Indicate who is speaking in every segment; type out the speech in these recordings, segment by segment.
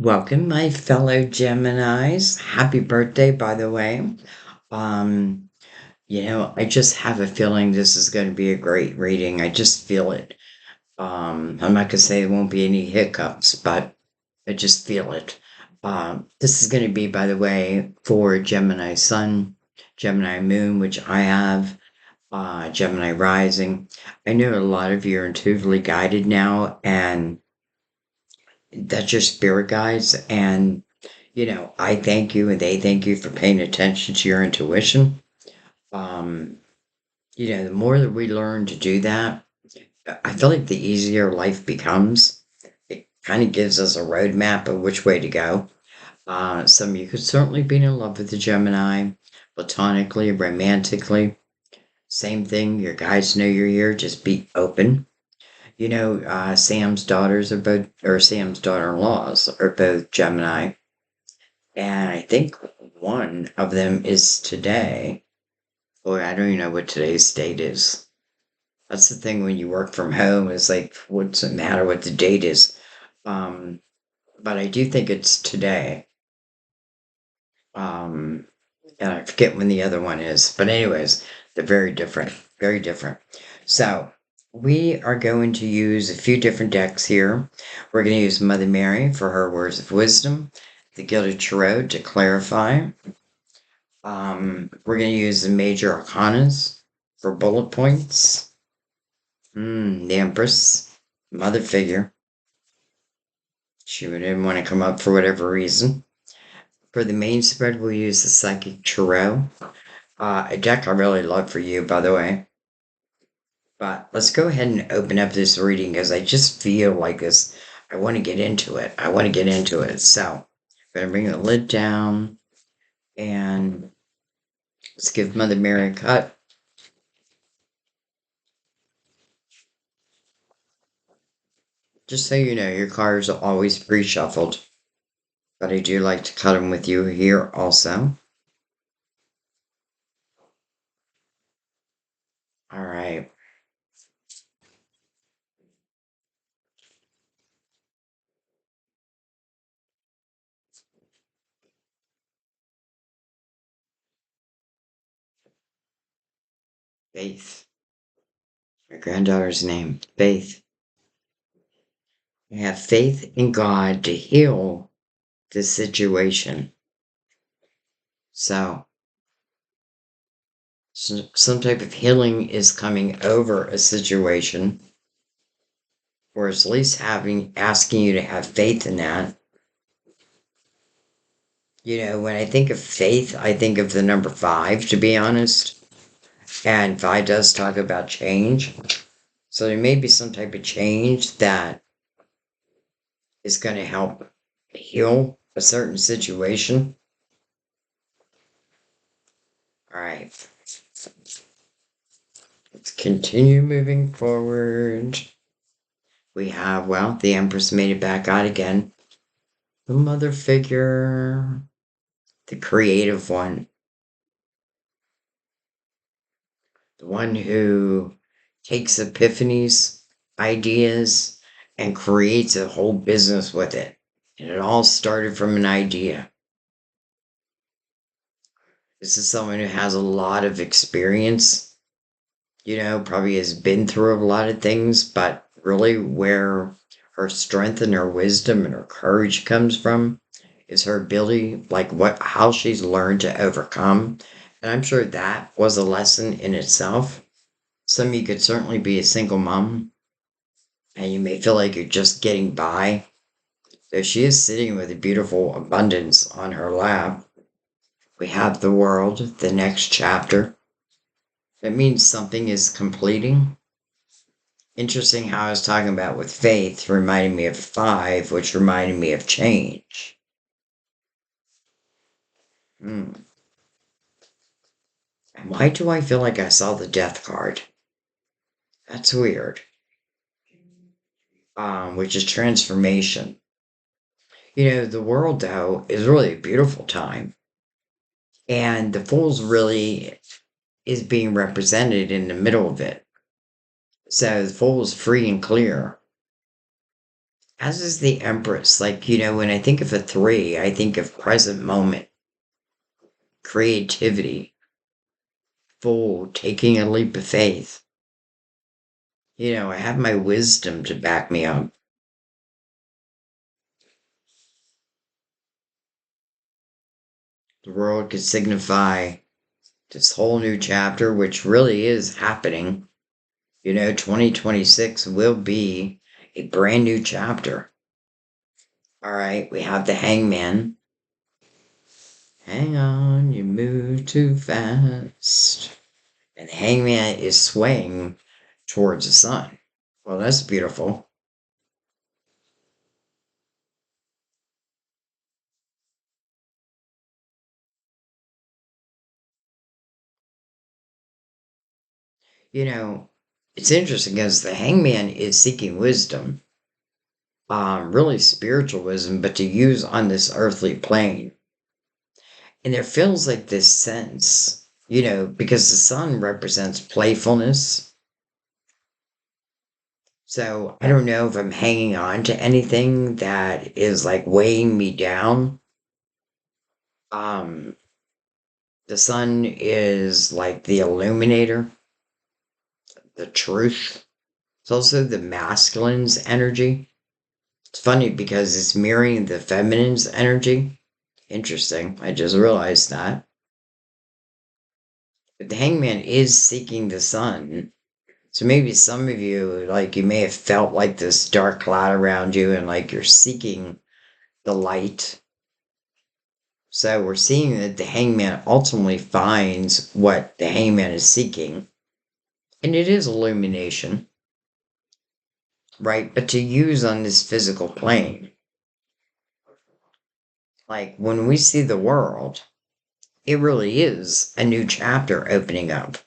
Speaker 1: Welcome, my fellow Geminis. Happy birthday, by the way. Um, I just have a feeling this is going to be a great reading. I just feel it. I'm not going to say there won't be any hiccups, but I just feel it. This is going to be, by the way, for Gemini Sun, Gemini Moon, which I have, Gemini Rising. I know a lot of you are intuitively guided now, and that's your spirit guides. And I thank you and they thank you for paying attention to your intuition. Um, the more that we learn to do that, I feel like the easier life becomes. It kind of gives us a roadmap of which way to go. Some of you could certainly be in love with the Gemini, platonically, romantically. Same thing, your guides know you're here, just be open. Sam's daughters are both, or Sam's daughter-in-laws are both Gemini. And I think one of them is today. Boy, I don't even know what today's date is. That's the thing when you work from home, is like, what's it matter what the date is? Um, but I do think it's today. Um, and I forget when the other one is. But anyways, they're very different. Very different. So we are going to use a few different decks here. We're going to use Mother Mary for her words of wisdom, the Gilded Tarot to clarify. We're going to use the major arcanas for bullet points. The Empress, mother figure. She didn't want to come up for whatever reason. For the main spread, we'll use the Psychic Tarot. A deck I really love for you, by the way. But let's go ahead and open up this reading because I just feel like this. I want to get into it. So, I'm going to bring the lid down and let's give Mother Mary a cut. Just so you know, your cards are always pre-shuffled, but I do like to cut them with you here also. All right. Faith. My granddaughter's name, Faith. I have faith in God to heal this situation. So, some type of healing is coming over a situation, or at least asking you to have faith in that. When I think of faith, I think of the number 5, to be honest. And 5 does talk about change. So there may be some type of change that is going to help heal a certain situation. All right. Let's continue moving forward. We have, well, the Empress made it back out again. The mother figure, the creative one, the one who takes epiphanies, ideas, and creates a whole business with it. And it all started from an idea. This is someone who has a lot of experience, probably has been through a lot of things, but really where her strength and her wisdom and her courage comes from is her ability, like how she's learned to overcome. And I'm sure that was a lesson in itself. Some of you could certainly be a single mom and you may feel like you're just getting by. So she is sitting with a beautiful abundance on her lap. We have the world, the next chapter. It means something is completing. Interesting how I was talking about with faith, reminding me of 5, which reminded me of change. And why do I feel like I saw the death card? That's weird. Which is transformation. The world, though, is really a beautiful time. And the Fool's really is being represented in the middle of it. So the Fool is free and clear. as is the Empress. Like, when I think of a three, I think of present moment, creativity, full, taking a leap of faith. I have my wisdom to back me up. The world could signify this whole new chapter, which really is happening. 2026 will be a brand new chapter. All right, we have the hangman. Hang on, you move too fast. And the hangman is swaying towards the sun. Well, that's beautiful. You know, it's interesting because the hangman is seeking wisdom, really spiritual wisdom, but to use on this earthly plane. And there feels like this sense, because the sun represents playfulness. So I don't know if I'm hanging on to anything that is like weighing me down. Um, the sun is like the illuminator, the truth. It's also the masculine's energy. It's funny because it's mirroring the feminine's energy. Interesting. I just realized that. But the hangman is seeking the sun. So maybe some of you, like, you may have felt like this dark cloud around you and like you're seeking the light. So we're seeing that the hangman ultimately finds what the hangman is seeking. And it is illumination, right? But to use on this physical plane. Like when we see the world, it really is a new chapter opening up.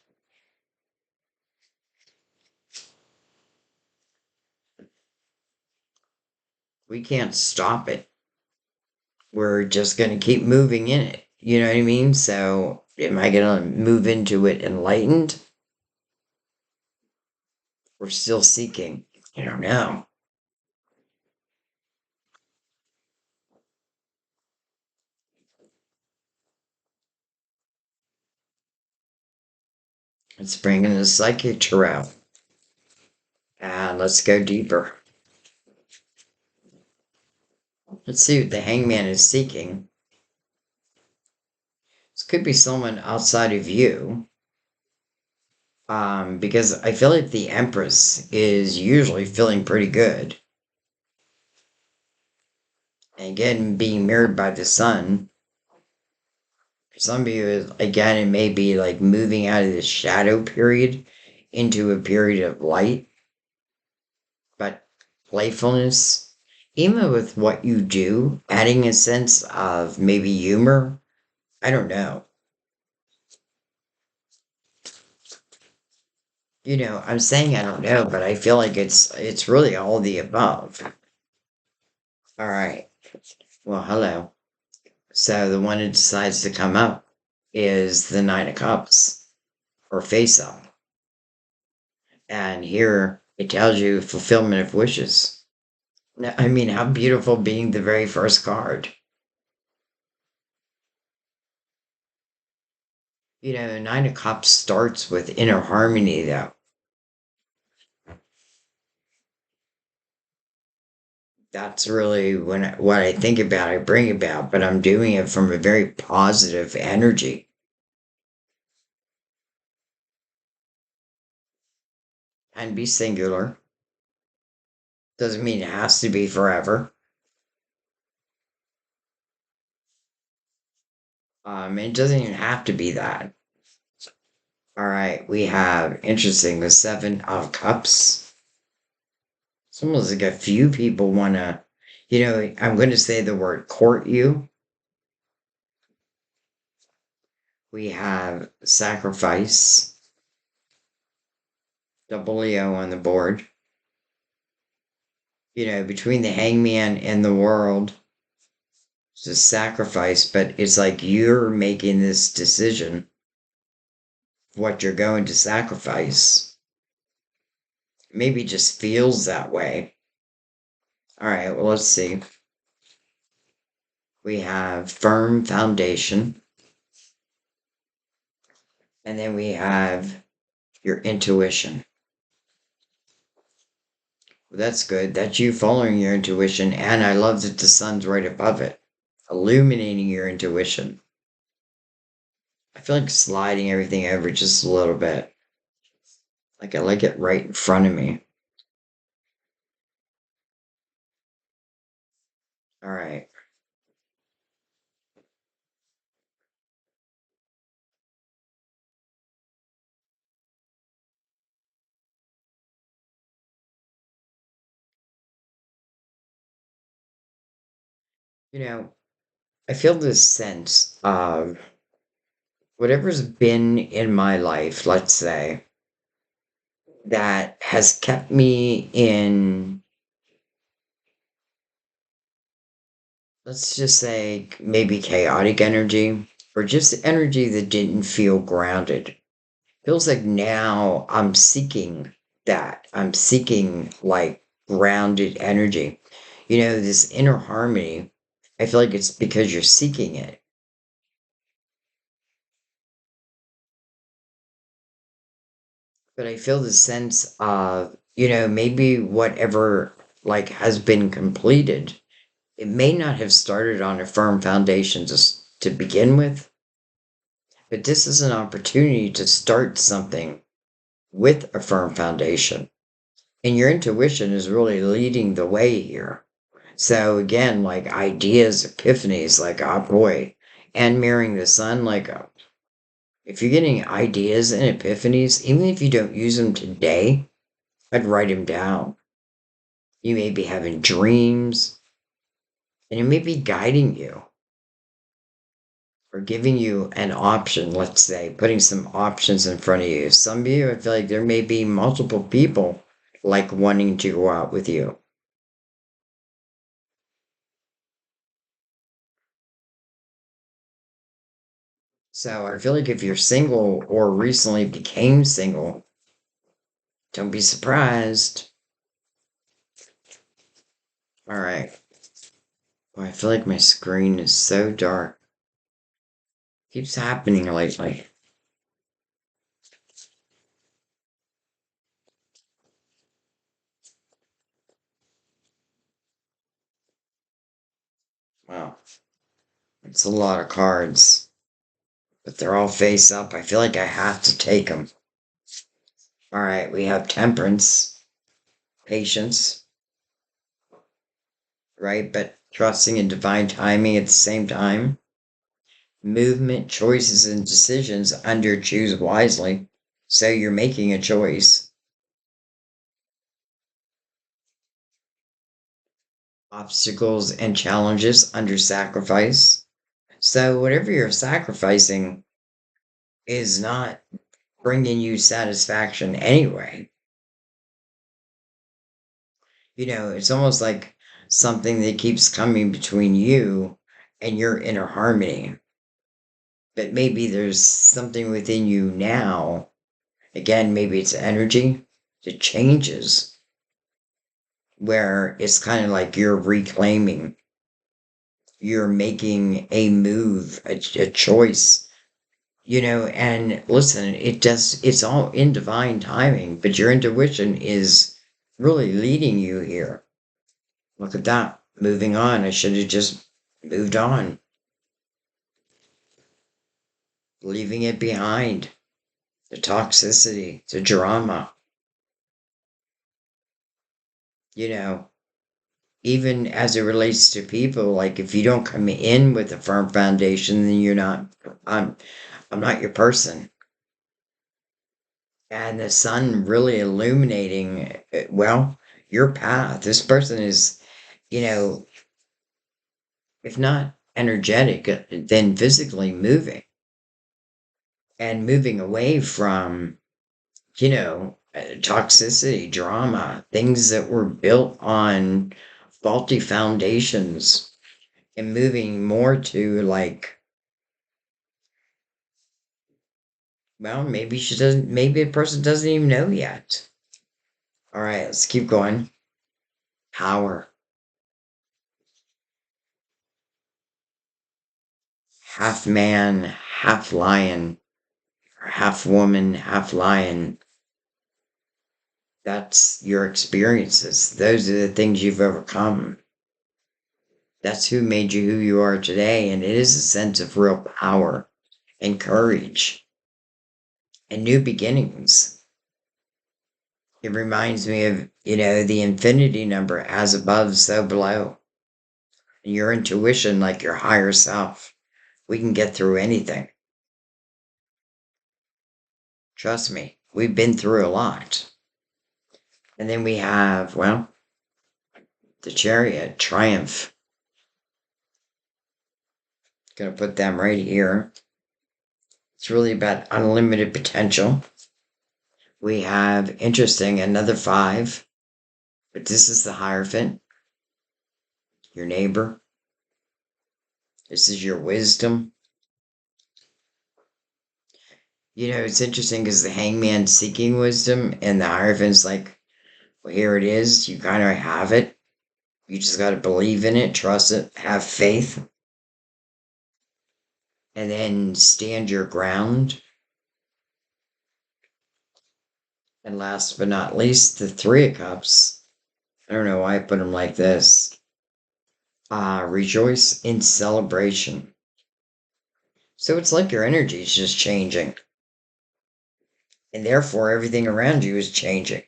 Speaker 1: We can't stop it. We're just going to keep moving in it. You know what I mean? So, am I going to move into it enlightened? We're still seeking. I don't know. Let's bring in the psychic tarot. And let's go deeper. Let's see what the hangman is seeking. This could be someone outside of you. Because I feel like the Empress is usually feeling pretty good. And again, being mirrored by the sun. For some of you, again, it may be like moving out of the shadow period into a period of light, but playfulness, even with what you do, adding a sense of maybe humor. I don't know. I'm saying I don't know, but I feel like it's really all the above. All right. Well, hello. So the one that decides to come up is the Nine of Cups or face up. And here it tells you fulfillment of wishes. Now, I mean, how beautiful being the very first card. Nine of Cups starts with inner harmony, though. That's really what I think about, I bring about, but I'm doing it from a very positive energy. And be singular. Doesn't mean it has to be forever. It doesn't even have to be that. All right, we have interesting the Seven of Cups. It's almost like a few people want to, I'm going to say the word court you. We have sacrifice, double Leo on the board. Between the hangman and the world, it's a sacrifice, but it's like you're making this decision of what you're going to sacrifice. Maybe it just feels that way. All right, well, let's see. We have firm foundation, and then we have your intuition. Well, that's good. That's you following your intuition, and I love that the sun's right above it, illuminating your intuition. I feel like sliding everything over just a little bit. Like I like it right in front of me. All right. You know, I feel this sense of whatever's been in my life, let's say, that has kept me in, let's just say, maybe chaotic energy or just energy that didn't feel grounded. Feels like now I'm seeking that. I'm seeking like grounded energy. This inner harmony. I feel like it's because you're seeking it. But I feel the sense of, maybe whatever like has been completed, it may not have started on a firm foundation to begin with, but this is an opportunity to start something with a firm foundation. And your intuition is really leading the way here. So again, like ideas, epiphanies, like, oh boy, and mirroring the sun, like, if you're getting ideas and epiphanies, even if you don't use them today, I'd write them down. You may be having dreams, and it may be guiding you or giving you an option, let's say, putting some options in front of you. Some of you, I feel like there may be multiple people like wanting to go out with you. So I feel like if you're single or recently became single, don't be surprised. All right. Boy, I feel like my screen is so dark. Keeps happening lately. Wow. It's a lot of cards, but they're all face up. I feel like I have to take them. All right. We have temperance, patience, right? But trusting in divine timing at the same time. Movement, choices, and decisions under choose wisely. So you're making a choice. Obstacles and challenges under sacrifice. So whatever you're sacrificing is not bringing you satisfaction anyway. It's almost like something that keeps coming between you and your inner harmony. But maybe there's something within you now. Again, maybe it's energy that changes where it's kind of like you're reclaiming, you're making a move, a choice, and listen, it's all in divine timing, but your intuition is really leading you here. Look at that. Moving on. I should have just moved on, leaving it behind. The toxicity, the drama, you know, even as it relates to people, like if you don't come in with a firm foundation, then I'm, I'm not your person. And the sun really illuminating, well, your path. This person is, you know, if not energetic, then physically moving and moving away from toxicity, drama, things that were built on faulty foundations, and moving more to like, well, maybe a person doesn't even know yet. All right, let's keep going. Power. half man, half lion, or half woman, half lion. That's your experiences. Those are the things you've overcome. That's who made you who you are today. And it is a sense of real power and courage and new beginnings. It reminds me of, the infinity number, as above, so below. And your intuition, like your higher self. We can get through anything. Trust me, we've been through a lot. And then we have, well, the chariot, triumph. Gonna put them right here. It's really about unlimited potential. We have, interesting, another 5, but this is the Hierophant, your neighbor. This is your wisdom. It's interesting because the Hangman's seeking wisdom, and the Hierophant's like, well, here it is. You kind of have it. You just got to believe in it, trust it, have faith, and then stand your ground. And last but not least, the 3 of Cups. I don't know why I put them like this. Rejoice in celebration. So it's like your energy is just changing. And therefore, everything around you is changing.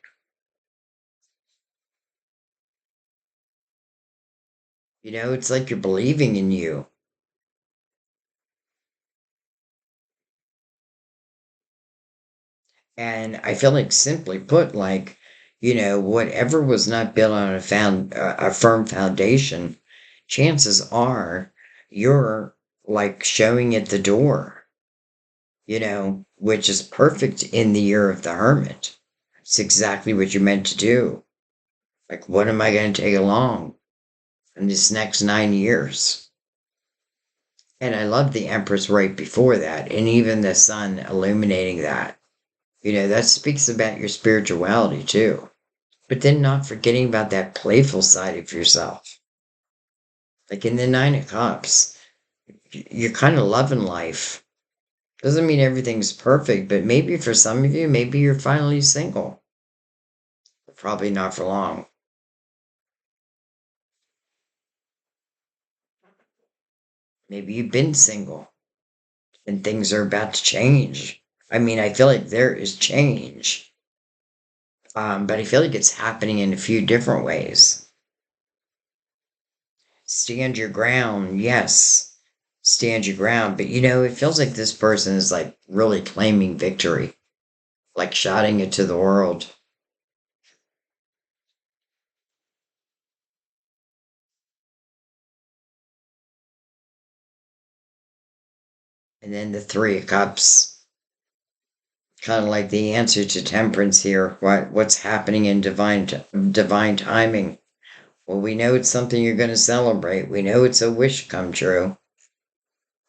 Speaker 1: It's like you're believing in you. And I feel like, simply put, like, whatever was not built on a firm foundation, chances are you're like showing it the door, which is perfect in the year of the Hermit. It's exactly what you're meant to do. Like, what am I going to take along in this next 9 years? And I love the Empress right before that, and even the Sun illuminating that. That speaks about your spirituality too. But then not forgetting about that playful side of yourself. Like in the 9 of Cups, you're kind of loving life. Doesn't mean everything's perfect, but maybe for some of you, maybe you're finally single. Probably not for long. Maybe you've been single and things are about to change. I mean, I feel like there is change, but I feel like it's happening in a few different ways. Stand your ground, yes. Stand your ground. But it feels like this person is like really claiming victory, like shouting it to the world. And then the 3 of Cups, kind of like the answer to Temperance here. What's happening in divine timing? Well, we know it's something you're going to celebrate. We know it's a wish come true.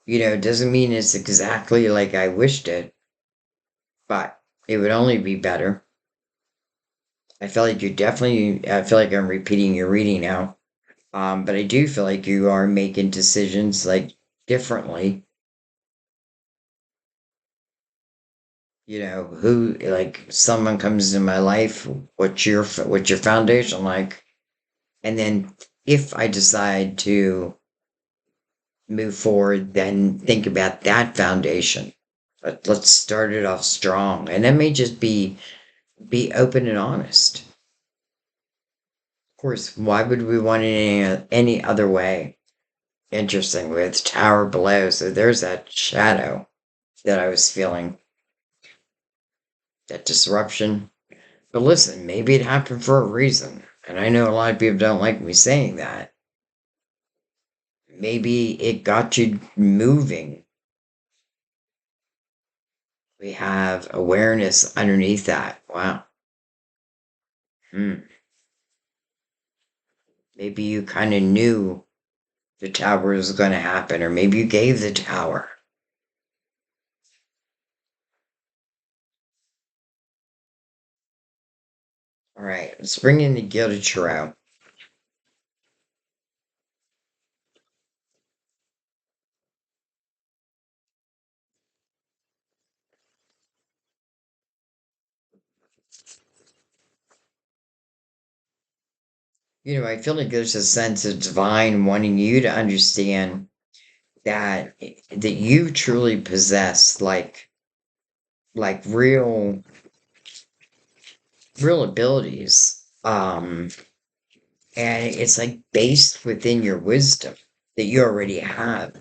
Speaker 1: It doesn't mean it's exactly like I wished it, but it would only be better. I feel like I'm repeating your reading now. But I do feel like you are making decisions like differently. Who, like, someone comes into my life, what's your foundation like? And then if I decide to move forward, then think about that foundation. But let's start it off strong. And that may just be open and honest. Of course, why would we want it any other way? Interesting, with Tower below. So there's that shadow that I was feeling, that disruption. But listen, maybe it happened for a reason. And I know a lot of people don't like me saying that. Maybe it got you moving. We have awareness underneath that. Wow. Hmm. Maybe you kind of knew the tower was going to happen, or maybe you gave the tower. All right, let's bring in the Gilded Tarot. I feel like there's a sense of divine wanting you to understand that you truly possess like real abilities. And it's like based within your wisdom that you already have.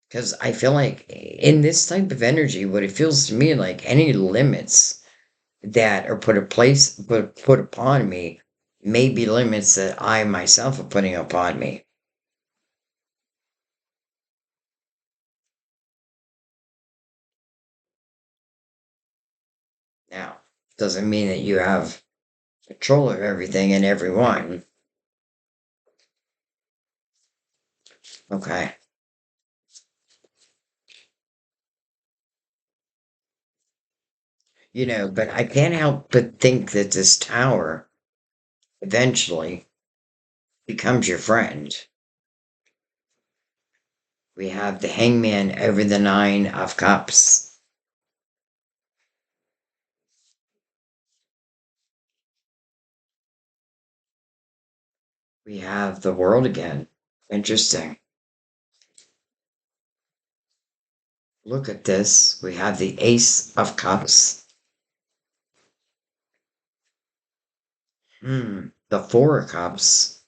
Speaker 1: Because I feel like in this type of energy, what it feels to me like any limits that are put upon me may be limits that I myself are putting upon me. Now, doesn't mean that you have control of everything and everyone. Okay. But I can't help but think that this tower eventually becomes your friend. We have the hangman over the nine of cups. We have the world again. Interesting. Look at this. We have the ace of cups. The four of cups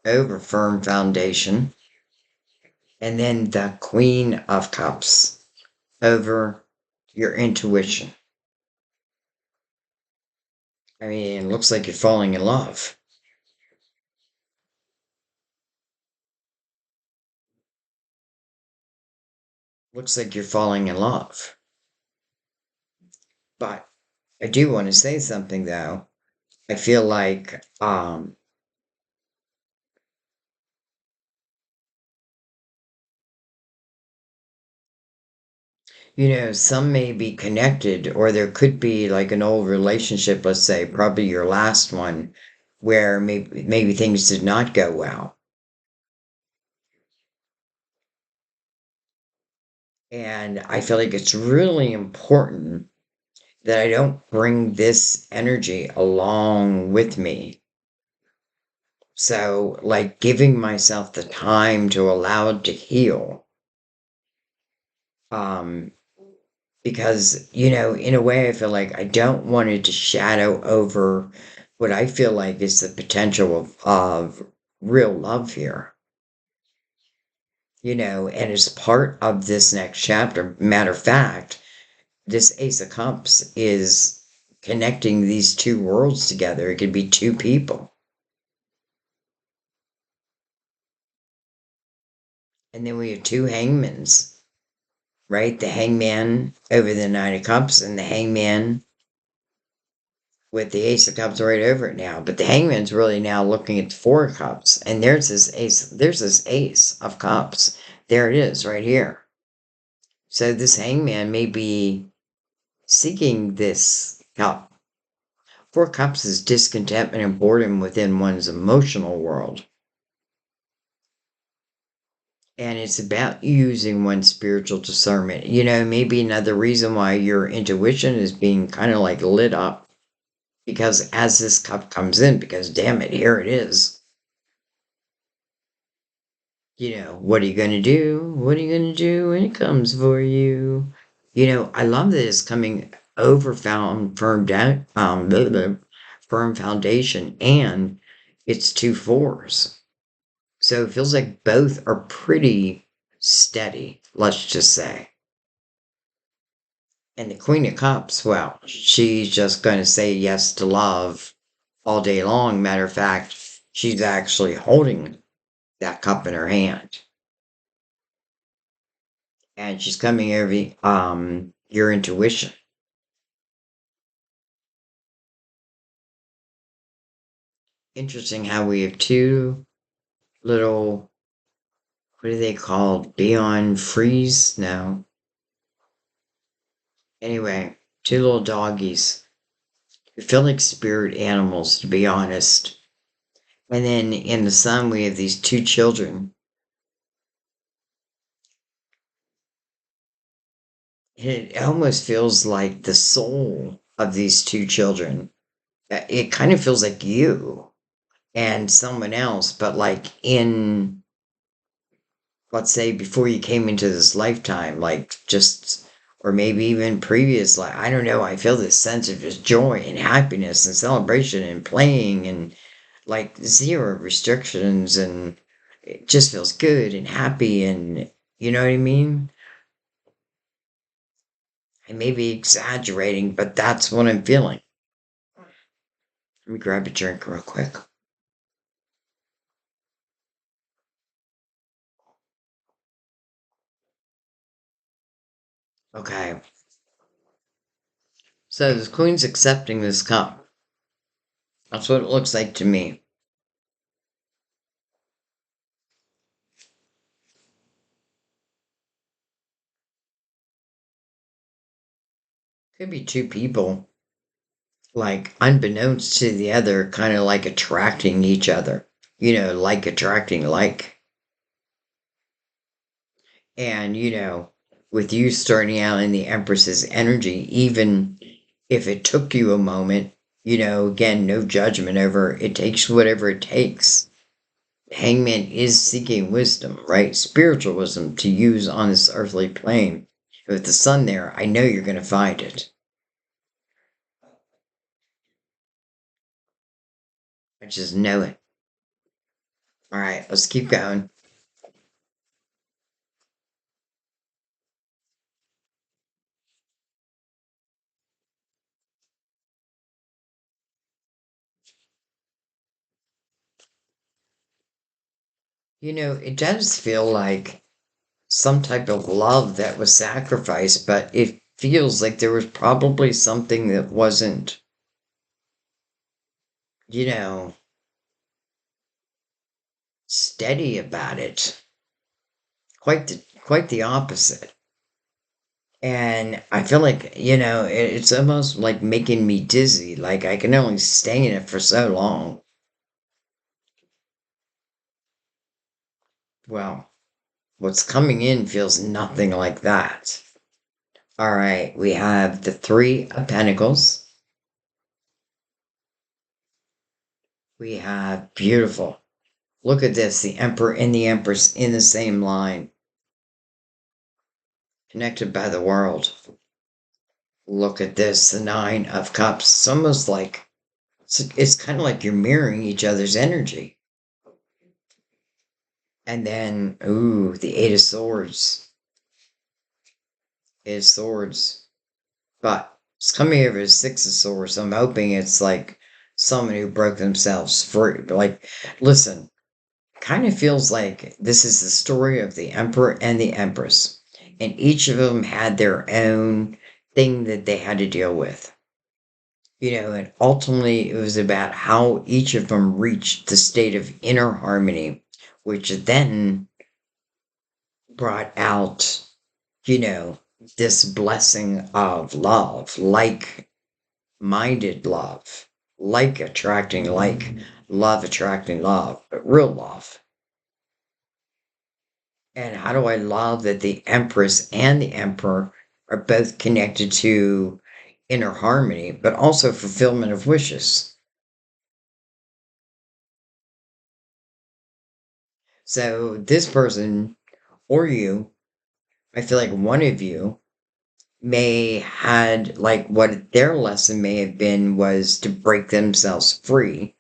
Speaker 1: over firm foundation. And then the queen of cups over your intuition. I mean, it looks like you're falling in love. Looks like you're falling in love. But I do want to say something though. I feel like some may be connected, or there could be like an old relationship, let's say, probably your last one, where maybe things did not go well. And I feel like it's really important that I don't bring this energy along with me. So, like giving myself the time to allow it to heal. Um, because, in a way, I feel like I don't want it to shadow over what I feel like is the potential of real love here. And as part of this next chapter, matter of fact, this Ace of Cups is connecting these two worlds together. It could be two people. And then we have two hangmans, right? The hangman over the Nine of Cups and the hangman with the Ace of Cups right over it now. But the hangman's really now looking at the Four of Cups. And there's this Ace of Cups. There it is, right here. So this hangman may be seeking this cup. Four Cups is discontentment and boredom within one's emotional world. And it's about using one's spiritual discernment. Maybe another reason why your intuition is being kind of like lit up. Because as this cup comes in, because damn it, here it is. What are you going to do? What are you going to do when it comes for you? I love that it's coming over firm down, firm foundation, and it's two fours. So it feels like both are pretty steady, let's just say. And the Queen of Cups, well, she's just going to say yes to love all day long. Matter of fact, she's actually holding that cup in her hand. And she's coming over your intuition. Interesting how we have two little, what are they called? Beyond freeze? No. Anyway, two little doggies. We feel like spirit animals, to be honest. And then in the sun, we have these two children. It almost feels like the soul of these two children. It kind of feels like you and someone else, but like in, let's say, before you came into this lifetime, like just, or maybe even previous, like, I don't know, I feel this sense of just joy and happiness and celebration and playing and like zero restrictions, and it just feels good and happy, and you know what I mean? I may be exaggerating, but that's what I'm feeling. Let me grab a drink real quick. Okay. So the queen's accepting this cup. That's what it looks like to me. Could be two people, like unbeknownst to the other, kind of like attracting each other. Like attracting like. And, with you starting out in the Empress's energy, even if it took you a moment, again, no judgment over it takes whatever it takes. Hangman is seeking wisdom, right? Spiritual wisdom to use on this earthly plane. With the sun there, I know you're going to find it. I just know it. All right, let's keep going. It does feel like some type of love that was sacrificed, but it feels like there was probably something that wasn't, you know, steady about it. Quite the opposite. And I feel like, it's almost like making me dizzy. Like I can only stay in it for so long. Well, what's coming in feels nothing like that. All right, we have the Three of Pentacles. We have beautiful. Look at this, the Emperor and the Empress in the same line, connected by the world. Look at this, the Nine of Cups. It's almost like it's kind of like you're mirroring each other's energy. And then, ooh, the Eight of Swords. Eight of Swords. But it's coming over as Six of Swords. I'm hoping it's like someone who broke themselves free. Like, listen, kind of feels like this is the story of the Emperor and the Empress. And each of them had their own thing that they had to deal with. And ultimately it was about how each of them reached the state of inner harmony, which then brought out, you know, this blessing of love, like minded love, like attracting like, love attracting love, but real love. And how do I love that the Empress and the Emperor are both connected to inner harmony, but also fulfillment of wishes? So this person or you, I feel like one of you may had like what their lesson may have been was to break themselves free,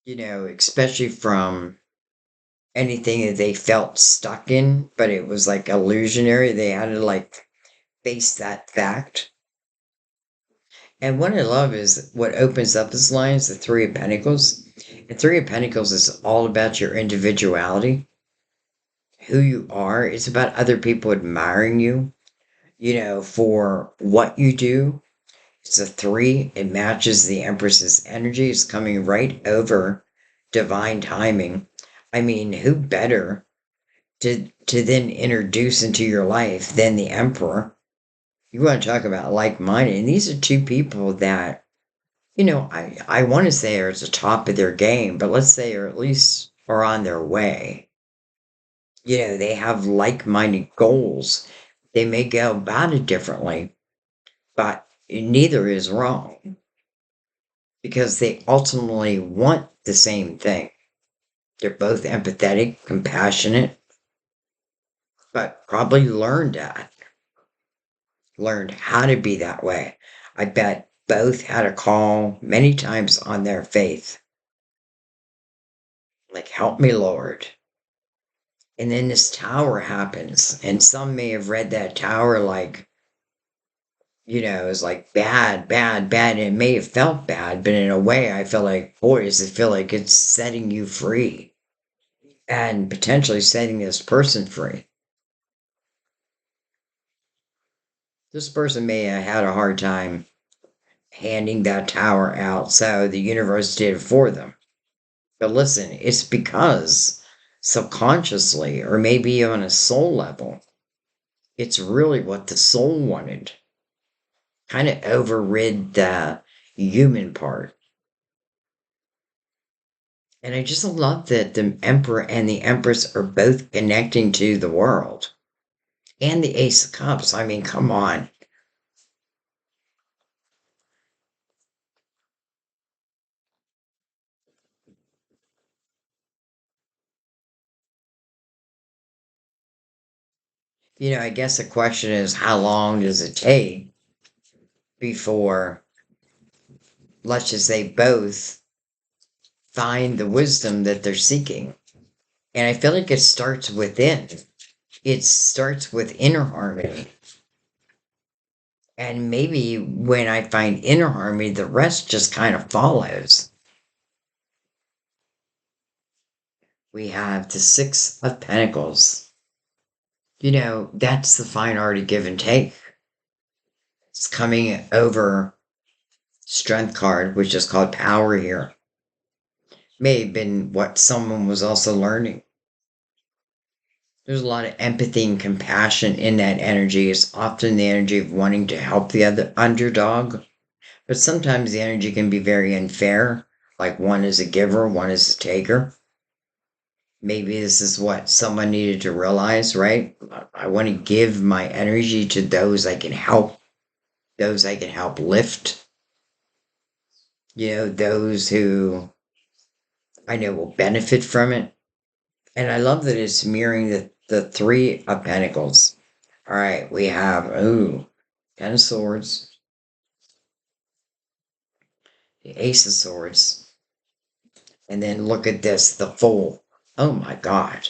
Speaker 1: especially from anything that they felt stuck in, but it was like illusionary. They had to like face that fact. And what I love is what opens up this line is the Three of Pentacles. And Three of Pentacles is all about your individuality, who you are. It's about other people admiring you, for what you do. It's a three. It matches the Empress's energy. It's coming right over divine timing. I mean, who better to then introduce into your life than the Emperor? You want to talk about like-minded. And these are two people that, I want to say are at the top of their game, but let's say are at least are on their way. They have like-minded goals. They may go about it differently, but neither is wrong because they ultimately want the same thing. They're both empathetic, compassionate, but probably learned how to be that way. I bet both had a call many times on their faith, like, help me, Lord. And then this tower happens, and some may have read that tower like, it's like bad, bad, bad. And it may have felt bad, but in a way, I feel like, boy, does it feel like it's setting you free and potentially setting this person free. This person may have had a hard time handing that tower out, so the universe did it for them. But listen, it's because subconsciously, or maybe on a soul level, it's really what the soul wanted. Kind of overrid the human part. And I just love that the Emperor and the Empress are both connecting to the world. And the Ace of Cups. I mean, come on. I guess the question is, how long does it take before, let's just say, both find the wisdom that they're seeking? And I feel like it starts within. It starts with inner harmony. And maybe when I find inner harmony, the rest just kind of follows. We have the Six of Pentacles. That's the fine art of give and take. It's coming over Strength card, which is called Power here. May have been what someone was also learning. There's a lot of empathy and compassion in that energy. It's often the energy of wanting to help the other underdog, but sometimes the energy can be very unfair. Like one is a giver, one is a taker. Maybe this is what someone needed to realize, right? I want to give my energy to those I can help, those I can help lift, those who I know will benefit from it. And I love that it's mirroring the Three of Pentacles. All right, we have, Ten of Swords, the Ace of Swords, and then look at this, the Fool. Oh my God.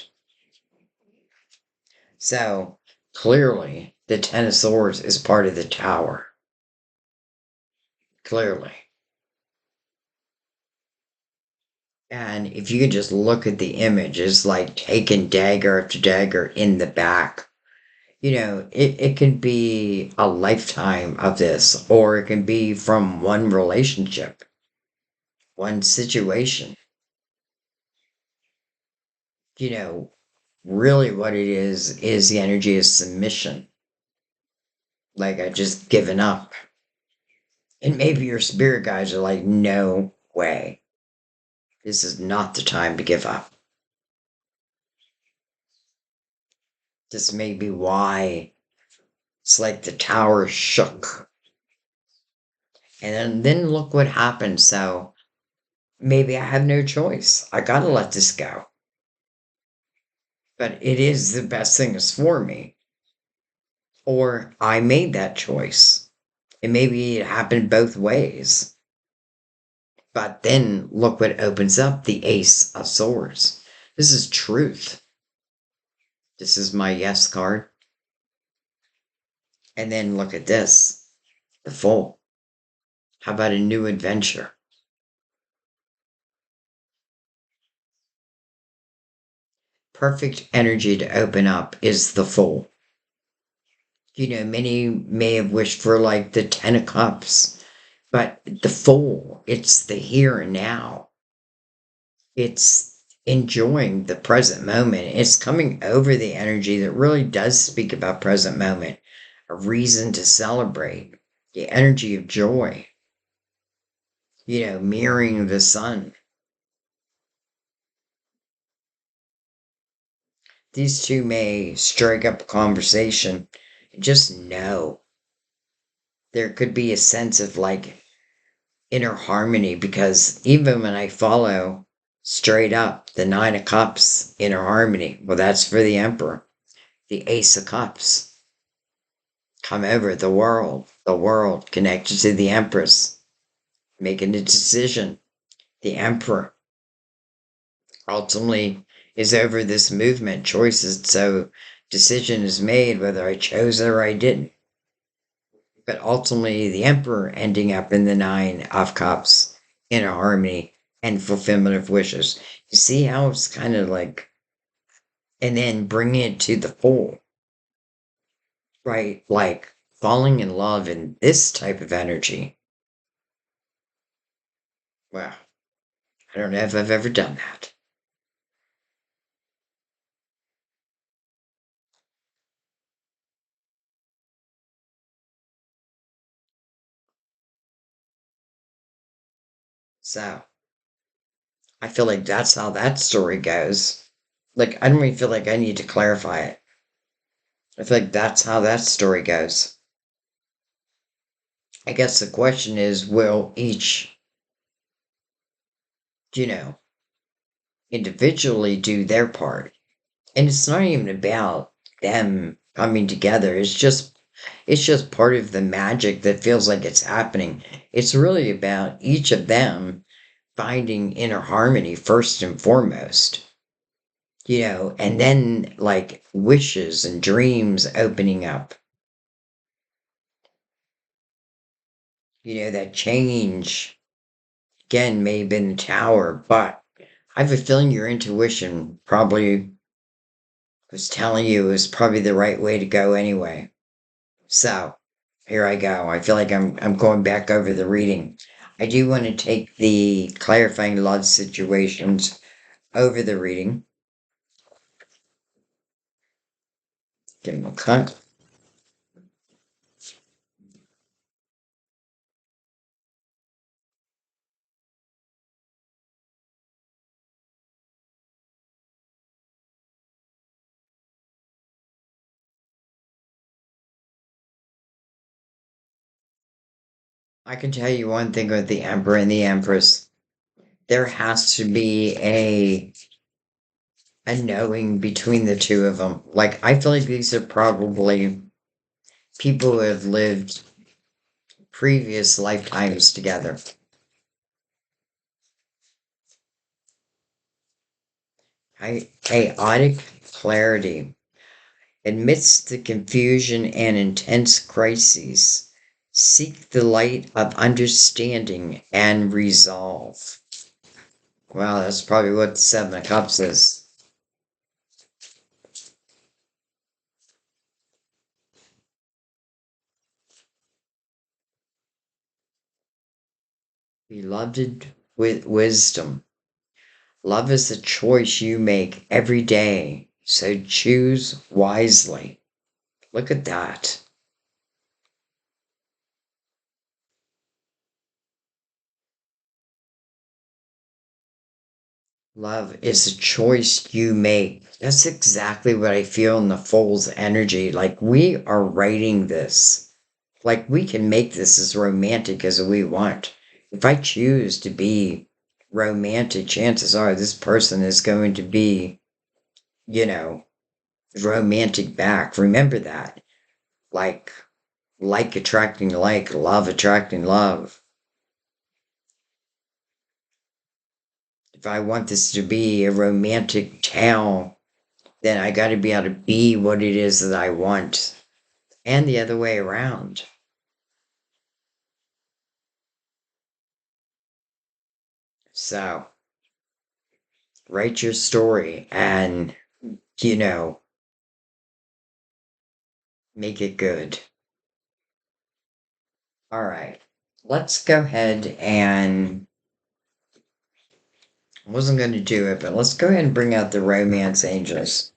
Speaker 1: So clearly, the Ten of Swords is part of the Tower. Clearly. And if you could just look at the image, it's like taking dagger after dagger in the back. It can be a lifetime of this, or it can be from one relationship, one situation. You know, really what it is the energy of submission. Like I just given up. And maybe your spirit guides are like, no way. This is not the time to give up. This may be why it's like the tower shook. And then look what happened. So maybe I have no choice. I gotta let this go. But it is the best thing is for me. Or I made that choice. And maybe it happened both ways. But then look what opens up the Ace of Swords. This is truth. This is my yes card. And then look at this, the Fool. How about a new adventure? Perfect energy to open up is the Fool. Many may have wished for like the Ten of Cups, but the Fool, it's the here and now. It's enjoying the present moment. It's coming over the energy that really does speak about present moment, a reason to celebrate, the energy of joy, mirroring the sun. these two may strike up a conversation. Just know there could be a sense of like inner harmony because even when I follow straight up the Nine of Cups, inner harmony, well, that's for the Emperor. The Ace of Cups, come over the world connected to the Empress, making a decision. The Emperor ultimately is over this movement, choices. So decision is made whether I chose it or I didn't. But ultimately, the Emperor ending up in the Nine of Cups, inner harmony and fulfillment of wishes. You see how it's kind of like, and then bringing it to the full, right? Like falling in love in this type of energy. Well, I don't know if I've ever done that. So I feel like that's how that story goes. Like, I don't even feel like I need to clarify it. I feel like that's how that story goes. I guess the question is, will each, you know, individually do their part? And it's not even about them coming together. It's just part of the magic that feels like it's happening. It's really about each of them finding inner harmony first and foremost. And then like wishes and dreams opening up, that change again may have been the tower, but I have a feeling your intuition probably was telling you it was probably the right way to go anyway. So here I go. I feel like I'm going back over the reading. I do want to take the clarifying love situations over the reading. Give them a cut. I can tell you one thing with the Emperor and the Empress. There has to be a knowing between the two of them. Like I feel like these are probably people who have lived previous lifetimes together. Chaotic clarity. Amidst the confusion and intense crises, seek the light of understanding and resolve. Wow, that's probably what the Seven of Cups is. Beloved with wisdom. Love is a choice you make every day, so choose wisely. Look at that. Love is a choice you make. That's exactly what I feel in the Fool's energy. Like we are writing this. Like we can make this as romantic as we want. If I choose to be romantic, chances are this person is going to be, you know, romantic back. Remember that. Like attracting like, love attracting love. If I want this to be a romantic tale, then I got to be able to be what it is that I want, and the other way around. So, write your story and, you know, make it good. All right. Let's go ahead and I wasn't going to do it, but let's go ahead and bring out the romance angels.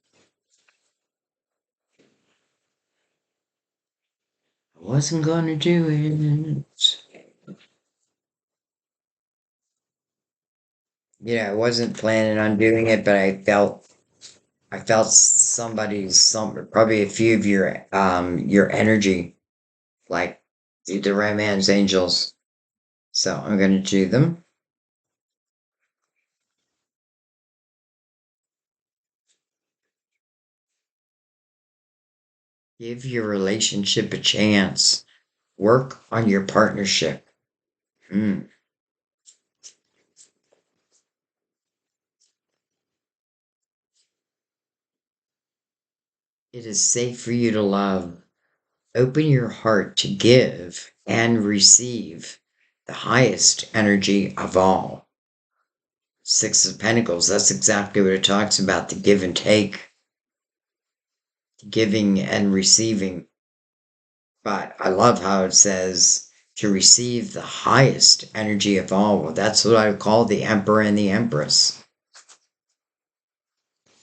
Speaker 1: I wasn't going to do it. I wasn't planning on doing it, but I felt I felt probably a few of your energy, like the romance angels. So I'm going to do them. Give your relationship a chance. Work on your partnership. Hmm. It is safe for you to love. Open your heart to give and receive the highest energy of all. Six of Pentacles, that's exactly what it talks about, the give and take, giving and receiving. But I love how it says to receive the highest energy of all. Well, that's what I call the Emperor and the Empress.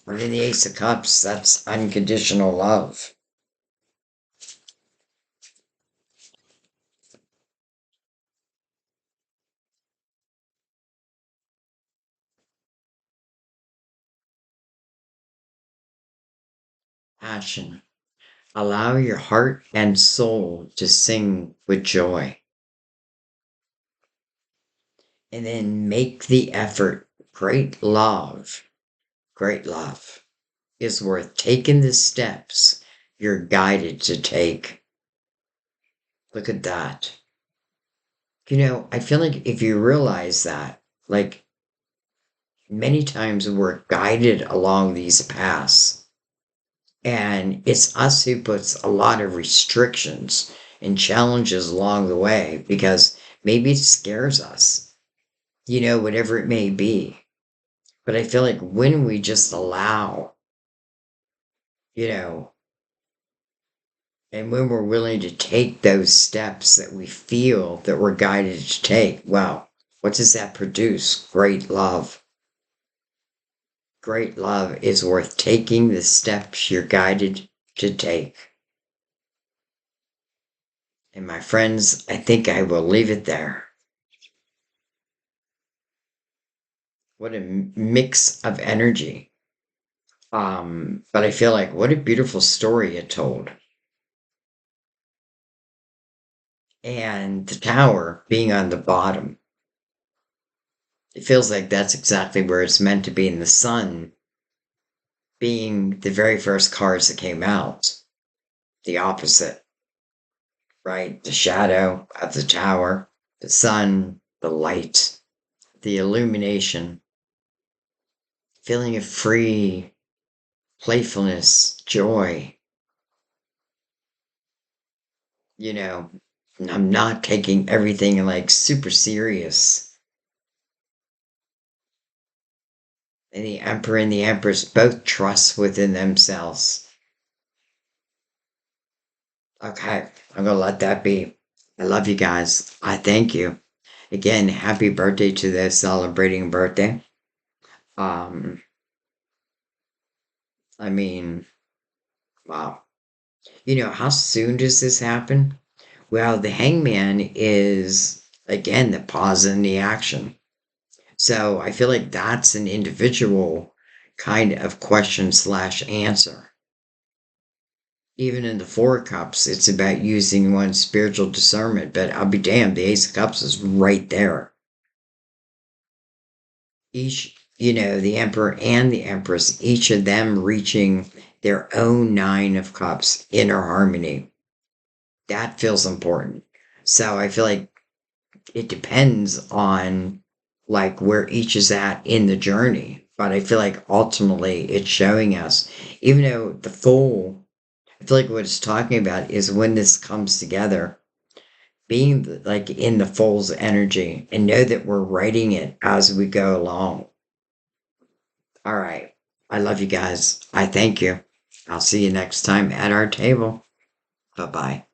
Speaker 1: But in the Ace of Cups, that's unconditional love. Passion. Allow your heart and soul to sing with joy. And then make the effort. Great love is worth taking the steps you're guided to take. Look at that. I feel like if you realize that, like many times we're guided along these paths, and it's us who puts a lot of restrictions and challenges along the way because maybe it scares us, whatever it may be. But I feel like when we just allow, you know, and when we're willing to take those steps that we feel that we're guided to take, well, what does that produce? Great love. Great love is worth taking the steps you're guided to take. And my friends, I think I will leave it there. What a mix of energy. But I feel like what a beautiful story it told. And the tower being on the bottom, it feels like that's exactly where it's meant to be. And the sun being the very first cards that came out, the opposite, right? The shadow of the tower, the sun, the light, the illumination, feeling of free playfulness, joy. You know, I'm not taking everything like super serious. And the Emperor and the Empress both trust within themselves. Okay, I'm gonna let that be. I love you guys. I thank you. Again, happy birthday to those celebrating birthday. Um, I mean, wow. How soon does this happen? Well, the hangman is again the pause in the action. So I feel like that's an individual kind of question slash answer. Even in the Four of Cups, it's about using one's spiritual discernment, but I'll be damned, the Ace of Cups is right there. The Emperor and the Empress, each of them reaching their own Nine of Cups, inner harmony. That feels important. So I feel like it depends on like where each is at in the journey. But I feel like ultimately it's showing us, even though I feel like what it's talking about is when this comes together, being like in the fool's energy and know that we're writing it as we go along. All right. I love you guys. I thank you. I'll see you next time at our table. Bye bye.